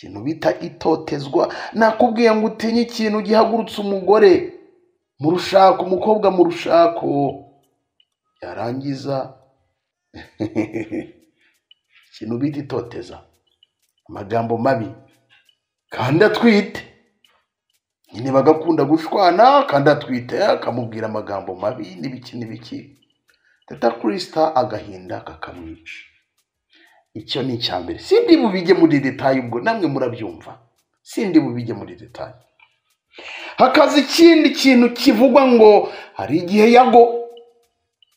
ikintu bita itotezwa. Nakubwiye ngo utinye ikintu gihagurutse umugore mu rushako, umukobwa mu rushako, yarangiza ikintu bita itoteza, amagambo mabi, kandi atwite. Nyine bagakunda gushwana, kandi atwite akamubwira amagambo mabi n'ibiki. Teta Krista agahinda kakamwica. Icyo ni icyambere. Sindi bubige muri detail, ubwo namwe murabyumva. Sindi bubige muri detail. Hakaza ikindi kintu kivugwa ngo hari igihe Yago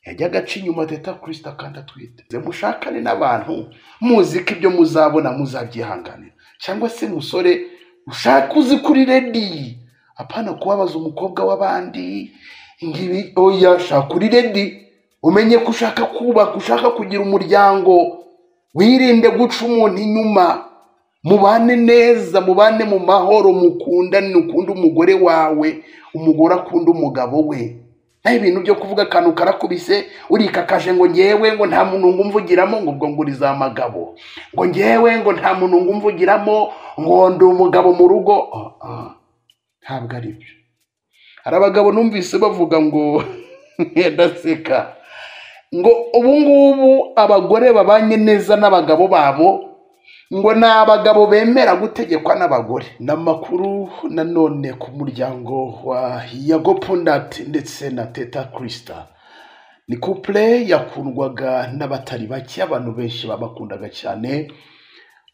yajyaga aca inyuma Teta Krista kandi atwite. Mushakane n'abantu muzi ko ibyo muzabona muzabyihanganira, cyangwa se musore ushaka uzi kuri ready, apana kubabaza umukobwa w'abandi ngibi. Oya, shaka kuri ready, umenye ko ushaka kubaka, ushaka kugira umuryango. Wirinde guca umuntu inyuma, mubane neza, mubane mu mahoro, mukundane, ukunda umugore wawe, umugore akunda umugabo we. Nta ibintu byo kuvuga akantu karakubise urikakaje ngo ngewe ngo nta muntu ngumvugiramo, ngo ubwo nguriza amagabo, ngo ngewe ngo nta muntu ngumvugiramo, ngo ndi umugabo mu rugo. Ntabwo ari byo. Hari abagabo numvise bavuga ngo ndaseka ngo ubu ngubu abagore babanye neza n'abagabo babo, ngo ni abagabo bemera gutegekwa n'abagore. N'amakuru nanone ku muryango wa Yago Pondat ndetse na Teta Krista. Ni couple yakundwaga n'abatari bake, abantu benshi babakundaga cyane.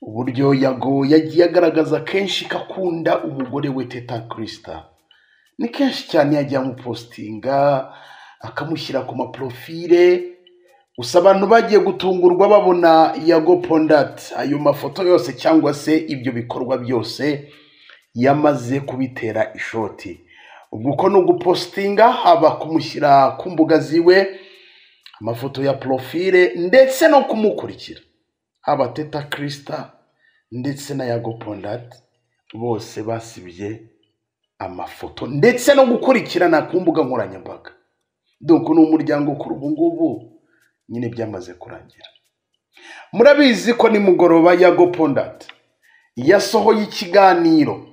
Uburyo Yago yagiye agaragaza kenshi kakunda umugore we Teta Krista. Ni kenshi cyane yajya mu postinga, akamushyira ku maprofile. Gusa abantu bagiye gutungurwa babona Yago Pondat ayo mafoto yose cyangwa se ibyo bikorwa byose yamaze kubitera ishoti. Ubwo no gupostinga, haba kumushyira ku mbuga ziwe amafoto ya profile, ndetse no kumukurikira, haba Teta Krista ndetse na Yago Pondat bose basibye amafoto ndetse no gukurikirana ku mbuga nkoranyambaga. Donc ni umuryango kuri ubu ngubu nyine byamaze kurangira. Murabizi ko ni mugoroba Yago Pondat yasohoye ikiganiro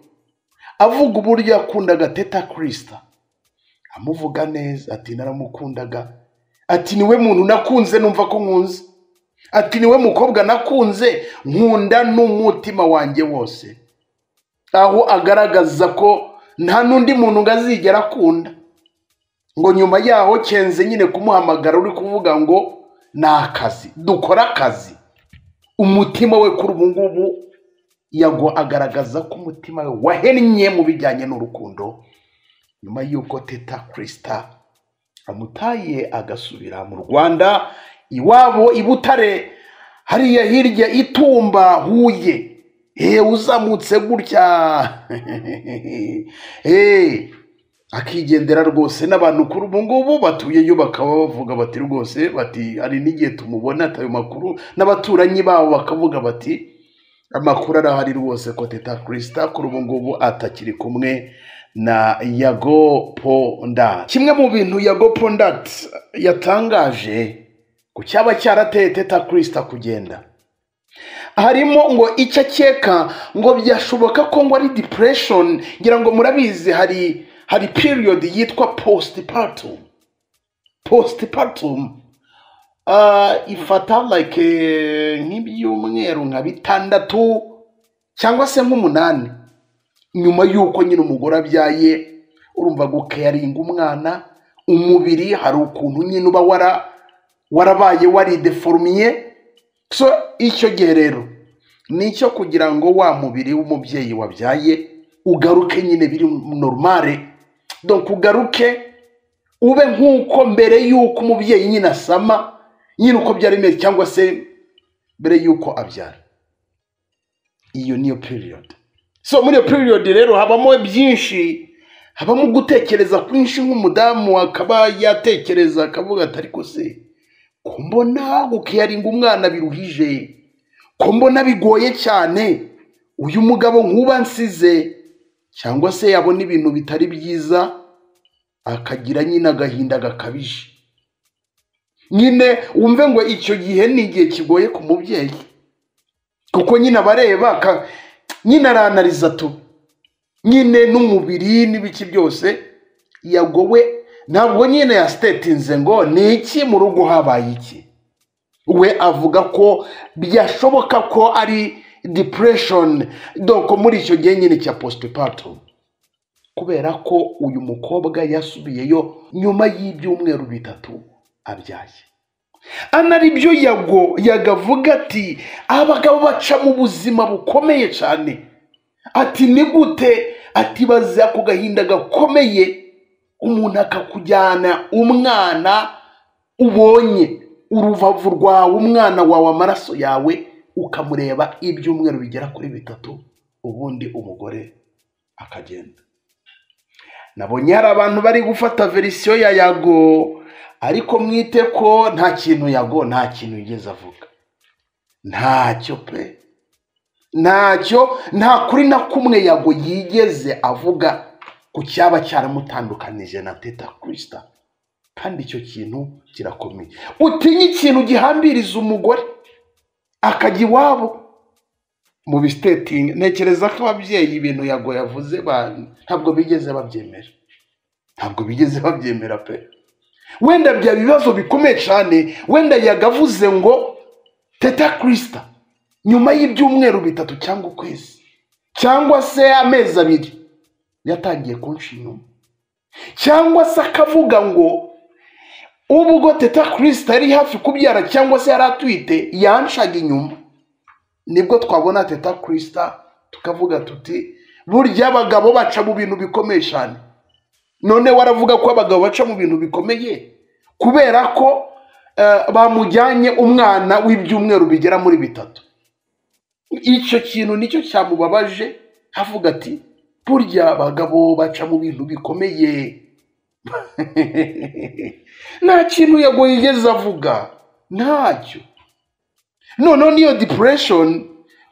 avuga uburyo yakundaga Teta Krista, amuvuga neza, ati naramukundaga, ati niwe muntu nakunze numva ko nkunze, ati niwe mukobwa nakunze nkunda n'umutima wanjye wose. Aho agaragaza ko nta nundi muntu ngazigera akunda. Ngo nyuma yaho Kenze nyine kumuhamagara uri kuvuga ngo nakazi, dukora akazi. Umutima we kuri ubu ngubu Yago agaragaza ko umutima we wahennye mu bijyanye n'urukundo, nyuma yuko Teta Krista amutaye agasubira mu Rwanda iwabo i Butare, hariya hirya Itumba Huye. Uzamutse gutya akigendera rwose. N'abantu kuri ubu ngubu batuyeyo bakaba bavuga bati rwose, bati hari n'igihe tumubona atayo makuru, n'abaturanyi babo bakavuga bati amakuru arahari rwose ko Teta Krista kuri ubu ngubu atakiri kumwe na Yago Pondat. Kimwe mu bintu Yago Pondat yatangaje ku cyaba cyarateye Teta Krista kugenda, harimo ngo icyo akeka ngo byashoboka ko ngo ari depression. Ngira ngo murabizi hari period yitwa postpartum. Ifata like nk'ibyumweru nka 6 cyangwa se nk'8 nyuma yuko nyine umugore abyaye. Urumva gucaringa umwana, umubiri hari ukuntu nyine uba warabaye warideformiye. So icyo gihe rero nicyo kugira ngo wa mubiri w'umubyeyi wabyaye ugaruke nyine biri normale. Donc ugaruke ube nk'uko mbere yuko umubyeyi nyine asama, nyine uko byari bimeze, cyangwa se mbere yuko abyara. Iyo niyo period. So muri iyo period rero habamo byinshi, habamo gutekereza kwinshi. Nk'umudamu akaba yatekereza akavuga ati ariko se ko mbona gucaringa umwana biruhije, ko mbona bigoye cyane, uyu mugabo nkuba nsize, cyangwa se yabona ibintu bitari byiza akagira nyine agahinda gakabije. Nyine wumve ngo icyo gihe ni igihe kigoye ku mubyeyi, kuko nyine abareba nyine aranariza tu nyine n'umubiri n'ibiki byose. Yago we ntabwo nyine yastetinze ngo ni iki mu rugo habaye iki. We avuga ko byashoboka ko ari depression, donc muri icyo gihe nyine cya postpartum, kubera ko uyu mukobwa yasubiyeyo nyuma y'ibyumweru 3 abyaye. Anaribyo Yago yagavuga ati abagabo baca mu buzima bukomeye cyane. Ati ni gute? Ati baza ku gahinda gakomeye umuntu akakujyana umwana ubonye uruvavu rwawe, umwana wawe, amaraso yawe, ukamureba ibyumweru bigera kuri 3, ubundi umugore akagenda. Nabonye hari abantu bari gufata verisiyo ya Yago, ariko mwite ko nta kintu Yago nta kintu yigeze avuga. Ntacyo pe, ntacyo, nta kuri na kumwe Yago yigeze avuga ku cyaba cyaramutandukanije na Teta Christa. Kandi icyo kintu kirakomeye. Utinye ikintu gihambiriza umugore akajya iwabo mu bisteting. Ntekereza ko ababyeyi ibintu Yago yavuze ntabwo bigeze babyemera, ntabwo bigeze babyemera pe. Wenda bya bibazo bikomeye cyane, wenda yagavuze ngo Teta Christa nyuma y'ibyumweru 3 cyangwa ukwezi cyangwa se amezi 2 yatangiye kunshi inyuma, cyangwa se akavuga ngo ubwo Teta Christa yari hafi kubyara cyangwa se yari atwite yanshaga inyuma, nibwo twabona Teta Christa tukavuga tuti burya abagabo baca mu bintu bikomeye cyane. None waravuga ko abagabo baca mu bintu bikomeye kubera ko bamujyanye umwana w'ibyumweru bigera muri 3. Icyo kintu nicyo cyamubabaje, avuga ati burya abagabo baca mu bintu bikomeye. Nta kintu Yago yigeze avuga, ntacyo. None niyo depression,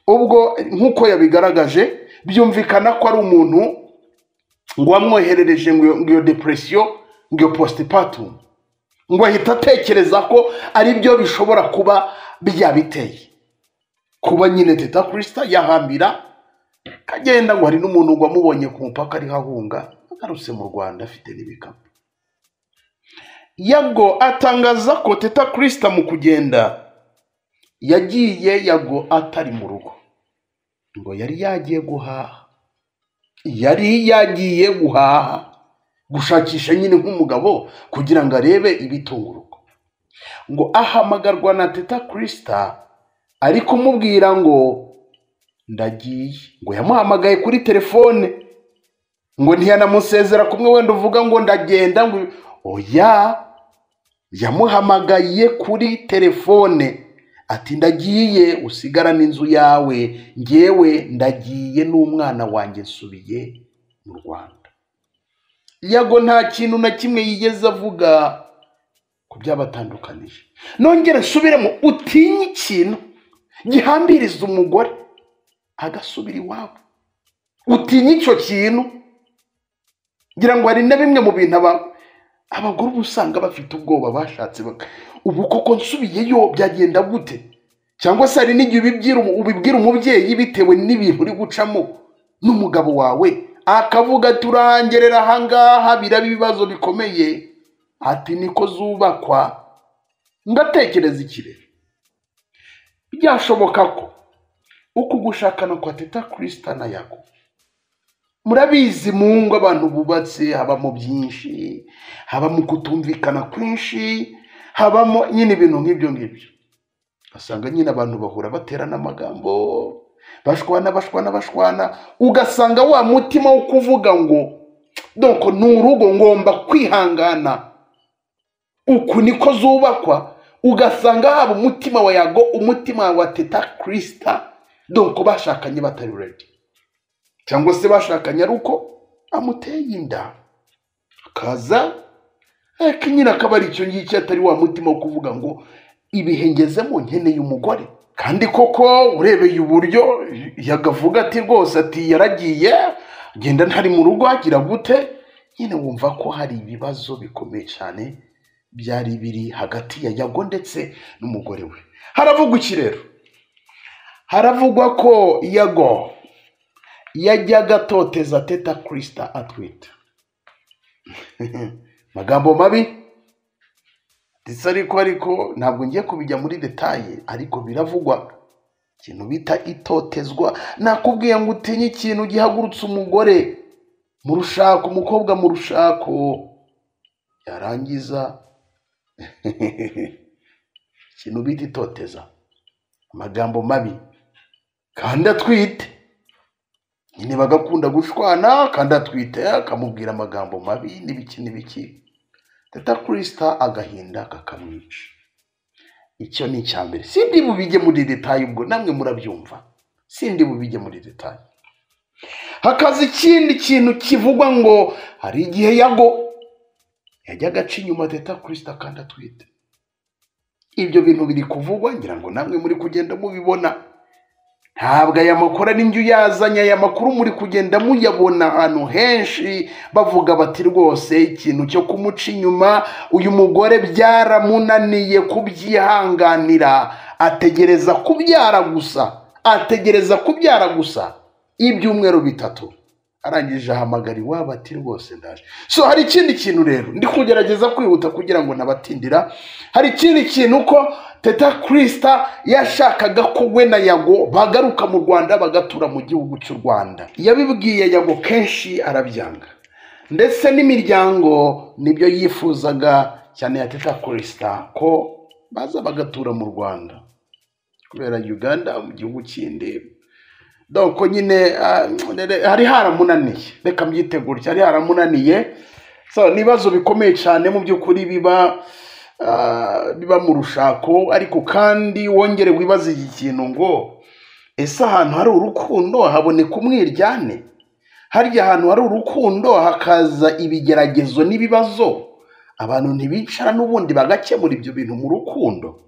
ubwo nkuko yabigaragaje byumvikana ko ari umuntu ngo amwoherereje ngo iyo depression, ngo iyo postpartum, ngo ahita atekereza ko ari byo bishobora kuba byabiteye. Kuba nyine Teta Christa yahambira kagenda ngo hari n'umuntu ngo amubonye ku mupaka ari hahunga akaruse mu Rwanda afite n'ibikapu. Yago atangaza ko Teta Christa mu kugenda yagiye Yago atari mu rugo, ngo yari yagiye guhaha, gushakisha nyine nk'umugabo kugira ngo arebe ibitunga urugo. Ngo ahamagarwa na Teta Christa ari kumubwira ngo ndagiye. Ngo yamuhamagaye kuri telefone, ngo ntiyanamusezera kumwe wenda uvuga ngo ndagenda, ngo oya, yamuhamagaye kuri telefone ati ndagiye, usigarana inzu yawe, ngewe ndagiye n'umwana wanjye nsubiye mu Rwanda. Yago nta kintu na kimwe yigeze avuga ku byabatandukanije. Nongera nsubiremo, utinye ikintu gihambiriza umugore agasubira iwabo, utinye icyo kintu. Ngira ngo hari na bimwe mu bintu abagore usanga bafite ubwoba, bashatse ubu koko nsubiyeyo byagenda gute? Cyangwa se hari n'igihe ubibwira umubyeyi bitewe n'ibintu uri gucamo n'umugabo wawe, akavuga turangerera ahangaha biraba ibibazo bikomeye, ati niko zubakwa. Ngatekereza ikirere byashoboka ko uko gushakana kwa Teta Christa na Yago, murabizi mu ngo abantu bubatse habamo byinshi, habamo kutumvikana kwinshi, habamo nyine ibintu nk'ibyo ngibyo. Asanga nyine abantu bahura baterana amagambo, bashwana, ugasanga wa mutima wo kuvuga ngo donc n'urugo ngomba kwihangana, uku niko zubakwa, ugasanga haba umutima wa Yago, umutima wa Teta Christa, donc bashakanye batari ready, cyangwa se bashakanye ari uko amuteye inda akaza nyine akaba ari icyo ngicyo, atari wa mutima wo kuvuga ngo ibihengezemo nkeneye umugore. Kandi koko urebeye uburyo yagavuga ati rwose ati yaragiye genda ntari mu rugo agira gute, nyine wumva ko hari ibibazo bikomeye cyane byari biri hagati ya Yago ndetse n'umugore we. Haravugwa iki rero? Haravugwa ko Yago yajyaga atoteza Teta Krista atwite. Magambo mabi ndetse ariko ntabwo ngiye kubijya muri detaye, ariko biravugwa ikintu bita itotezwa. Nakubwiye ngo utinye ikintu gihagurutse umugore mu rushako, umukobwa mu rushako, yarangiza ikintu bita itoteza, amagambo mabi kandi atwite. Nyine bagakunda gushwana kandi atwite, akamubwira amagambo mabi n'ibiki. Teta Krista agahinda kakamwica. Icyo ni icyambere. Sindi bubijye muri detaye, ubwo namwe murabyumva. Sindi bubijye muri detaye. Hakaza ikindi kintu kivugwa ngo hari igihe Yago yajyaga aca inyuma Teta Krista kandi atwite. Ibyo bintu biri kuvugwa, ngira ngo namwe muri kugenda mubibona. Ntabwo aya makuru ari njye yazanye, aya makuru muri kugenda muyabona ahantu henshi bavuga bati rwose ikintu cyo kumuca inyuma uyu mugore byaramunaniye kubyihanganira, ategereza kubyara gusa ibyumweru 3, arangije ahamagara iwabo ati rwose ndaje. So hari ikindi kintu rero ndi kugerageza kwihuta kugira ngo nabatindira. Hari ikindi kintu ko Teta Krista yashakaga ko we na Yago bagaruka mu Rwanda bagatura mu gihugu cy'u Rwanda. Yabibwiye Yago kenshi arabyanga, ndetse n'imiryango nibyo yifuzaga cyane ya Teta Krista ko baza bagatura mu Rwanda kubera Uganda mu gihugu kindi. Donc nyine hari haramunaniye, reka myitegure, hari haramunaniye. So nibazo bikomeye cyane mu byukuri biba mu rushako, ariko kandi wongere wibaza iki kintu ngo ese ahantu hari urukundo haboneka umwiryane? Harya ahantu hari urukundo hakaza ibigeragezo n'ibibazo, abantu ntibicara n'ubundi bagakemura ibyo bintu mu rukundo?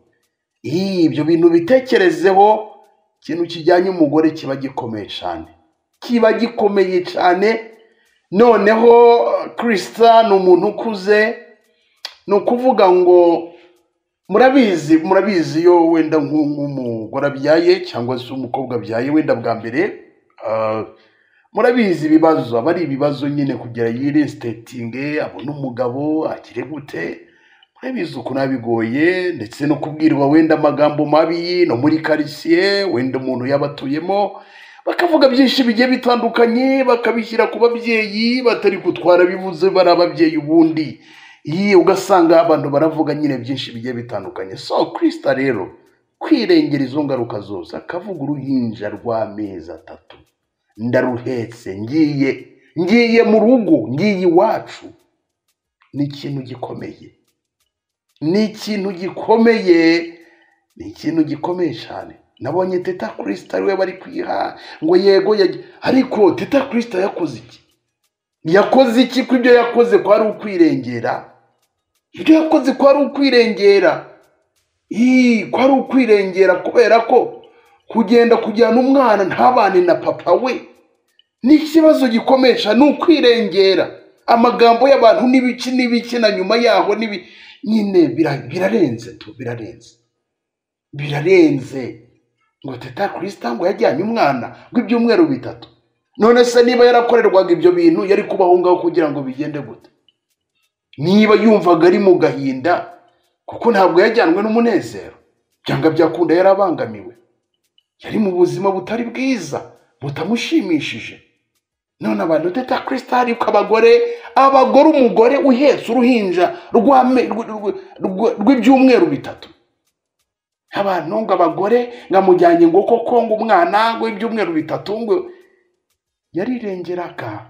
Ibyo bintu bitekerezeho. Ikintu kijyanye umugore kiba gikomeye cyane, noneho Krista ni umuntu ukuze. Ni ukuvuga ngo murabizi yo wenda nk'umugore abyaye cyangwa se umukobwa abyaye wenda bwa mbere, murabizi ibibazo aba ari ibibazo nyine kugira yirestatinge abone umugabo akire gute. Murabizi uko nabigoye, ndetse no kubwirwa wenda amagambo mabi no muri quartier wenda umuntu yabatuyemo, bakavuga byinshi bigiye bitandukanye, bakabishyira ku babyeyi batari gutwara bivuze bari ababyeyi ubundi. Ugasanga abantu baravuga nyine byinshi bigiye bitandukanye. So Krista rero kwirengera izo ngaruka zose, akavuga uruhinja rw'amezi 3 ndaruhetse, ngiye mu rugo, ngiye iwacu. Ni ikintu gikomeye, ni ikintu gikomeye cyane. Nabonye Teta Krista we bari kwiha ngo yego ariko Teta Krista yakoze iki ko ibyo yakoze ko ari ukwirengera? Ibyo yakoze ko ari ukwirengera, kubera ko kugenda kujyana umwana ntabane na papa we ni ikibazo gikomeye cyane. Ni ukwirengera. Amagambo y'abantu n'ibiki na nyuma yaho nyine birarenze ngo Teta Krista ngo yajyanye umwana w'ibyumweru 3. None se niba yarakorerwaga ibyo bintu yari kubahungaho kugira ngo bigende gute? Niba yumvaga ari mu gahinda kuko ntabwo yajyanwe n'umunezero, byanga byakunda yarabangamiwe, yari mu buzima butari bwiza butamushimishije. None abantu Teta Krista ariko abagore umugore uhetse uruhinja rw'ibyumweru 3, abantu ngo abagore ngamujyanye ngo koko ngo umwana ngo ibyumweru 3 ngo yarirengeraga.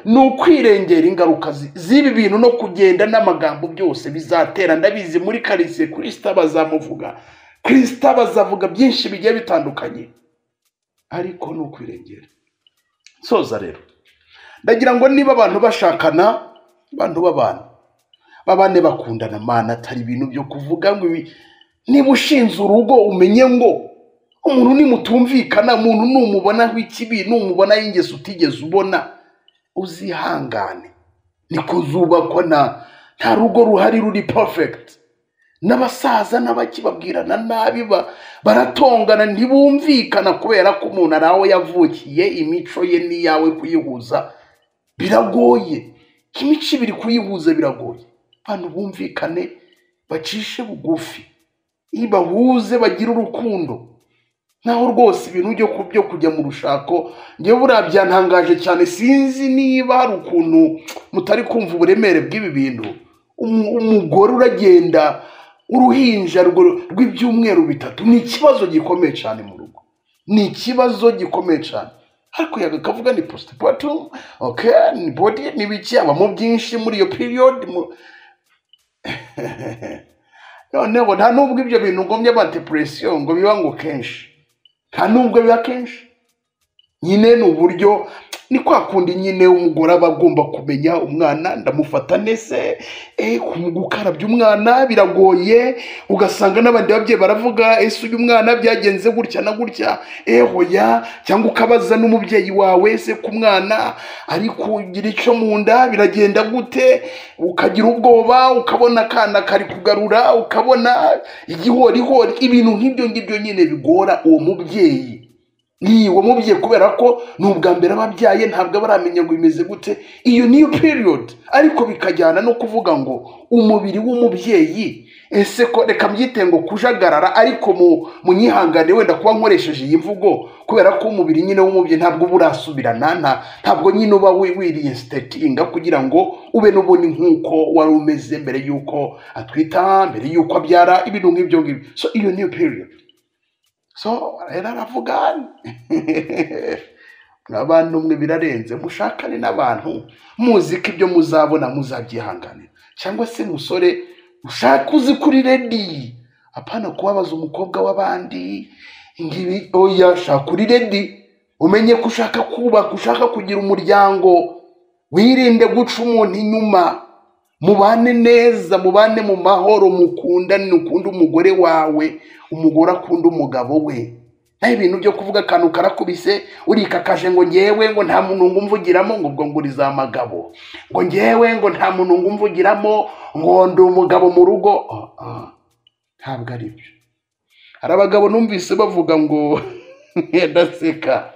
Ni ukwirengera ingaruka z'ibi bintu no kugenda n'amagambo byose bizatera. Ndabizi muri quartier Krista bazamuvuga, Krista bazavuga byinshi bigiye bitandukanye, ariko ni ukwirengera. Soza rero ndagira ngo niba abantu bashakana, abantu babane bakundana, mana atari ibintu byo kuvuga ngo niba ushinze urugo umenye ngo umuntu nimutumvikana, umuntu numubona w'ikibi, numubona y'ingeso utigeze ubona, uzihangane. Niko zubakwa, nta rugo ruhari ruri perfect. n'abasaza n'abakibabwirana nabi baratongana ntibumvikana kubera ko umuntu ari aho yavukiye, imico ye n'iyawe kuyihuza biragoye. Imico ibiri kuyihuza biragoye. Abantu bumvikane, bacishe bugufi, bahuze, bagira urukundo. Naho rwose ibintu byo kujya mu rushako ngewe buriya byantangaje cyane. Sinzi niba hari ukuntu mutari kumva uburemere bw'ibi bintu. Umugore uragenda, uruhinja rw'ibyumweru 3 ni ikibazo gikomeye cyane mu rugo, ni ikibazo gikomeye cyane. Ariko yakavuga ni postpartum, okay, ni body n'ibiki abamo byinshi muri iyo period. Noneho nta nubwo ibyo bintu ngombye ba depression ngo biba ngo kenshi, nta nubwo biba kenshi. Nyine ni uburyo, ni kwa kundi nyine umugore aba agomba kumenya umwana ndamufata nese, gukarabya umwana biragoye. Ugasanga n'abandi babyeyi baravuga ese uyu mwana byagenze gutya na gutya, hoya. Cyangwa ukabaza n'umubyeyi wawe se ku mwana ari kugira icyo mu nda biragenda gute, ukagira ubwoba, ukabona akana kari kugarura, ukabona igihorihori. Ibintu nk'ibyo nyine bigora uwo mubyeyi. Ni uwo mubyeyi kubera ko n'ubwa mbere ababyaye ntabwo baramenya ngo bimeze gute iyo niyo period. Ariko bikajyana no kuvuga ngo umubiri w'umubyeyi, ese ko reka mbyite ngo kujagarara, ariko mu nyihangane wenda kuba nkoresheje iyi mvugo kubera ko umubiri nyine w'umubyeyi ntabwo burasubirana, ntabwo nyine uba wireinstatinga kugira ngo ube n'ubundi nk'uko wari umeze mbere y'uko atwita, mbere y'uko abyara, ibintu nk'ibyo ngibyo. So iyo niyo period. So aravuga abantu mwe birarenze, mushakane n'abantu muzi ko ibyo muzabona muzabyihanganira. Cyangwa se musore ushaka uzi kuri ready, apana kubabaza umukobwa w'abandi ngibi. Oya, shaka kuri ready, umenye ko ushaka kubaka, ushaka kugira umuryango. Wirinde guca umuntu inyuma, mubane neza, mubane mu mahoro, mukundane, ukunda umugore wawe, umugore akunda umugabo we. Naho ibintu byo kuvuga akantu karakubise urikakaje ngo ngewe ngo nta muntu ngumvugiramo, ngo ubwo nguriza amagabo, ngo ngewe ngo nta muntu ngumvugiramo, ngo ndi umugabo mu rugo. Ntabwo ari byo. Hari abagabo numvise bavuga ngo ndaseka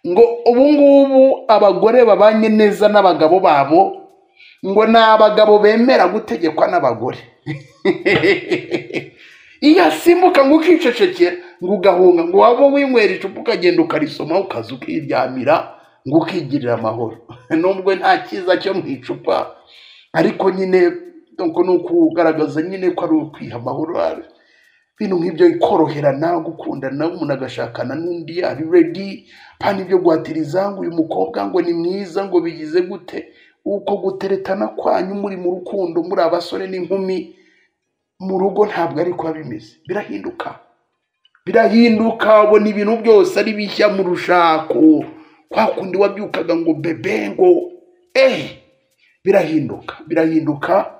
ngo ubu ngubu abagore babanye neza n'abagabo babo ngo ni abagabo bemera gutegekwa n'abagore. Iya simbuka ngo ukicecekera ngo ugahunga, ngo waba winywera icupa ukagenda ukarisoma ukaza ukiryamira ngo ukigirira amahoro. Nubwo nta cyiza cyo mu icupa, ariko nyine donc no kugaragaza nyine ko ari ukwiha amahoro. Bintu nk'ibyo ikoroherana, gukundana, umuntu agashakana n'undi ari ready, pani byo guhatiriza ngo uyu mukobwa ngo ni mwiza, ngo bigize gute. Uko guteretana kwanyu muri mu rukundo, muri abasore n'inkumi mu rugo ntabwo ari kwa bimeze. Birahinduka, ubona ibintu byose ari bishya mu rushako. Kwa kundi wabyukaga ngo bebe ngo birahinduka.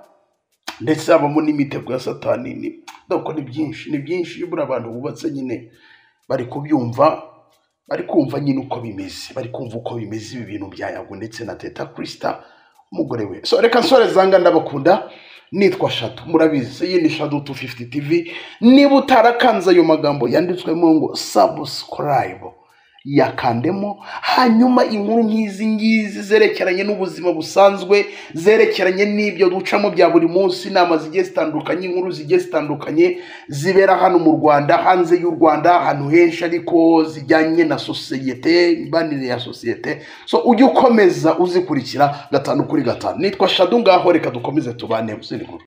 Ndetse abamo n'imitego ya satani. Doko ni byinshi buri abantu bubatse nyine bari kubyumva, bari kumva nyine uko bimeze, bari kumva uko bimeze ibi bintu bya Yago ndetse na Teta Krista umugore we. So reka nsore zanga ndabakunda, nitwa Shadu, murabizi iyi ni Shadu 250 TV. Niba utarakanza ayo magambo yanditswemo ngo subscribe, yakandemo, hanyuma inkuru nk'izi ngizi zerekeranye n'ubuzima busanzwe, zerekeranye n'ibyo ducamo bya buri munsi, inama zigiye zitandukanye, inkuru zigiye zitandukanye zibera hano mu Rwanda, hanze y'u Rwanda, ahantu henshi ariko zijyanye na societe, imbanire ya societe. So ujye ukomeza uzikurikira 5 kuri 5. Nitwa Shadu, ngaho reka dukomeze tubane.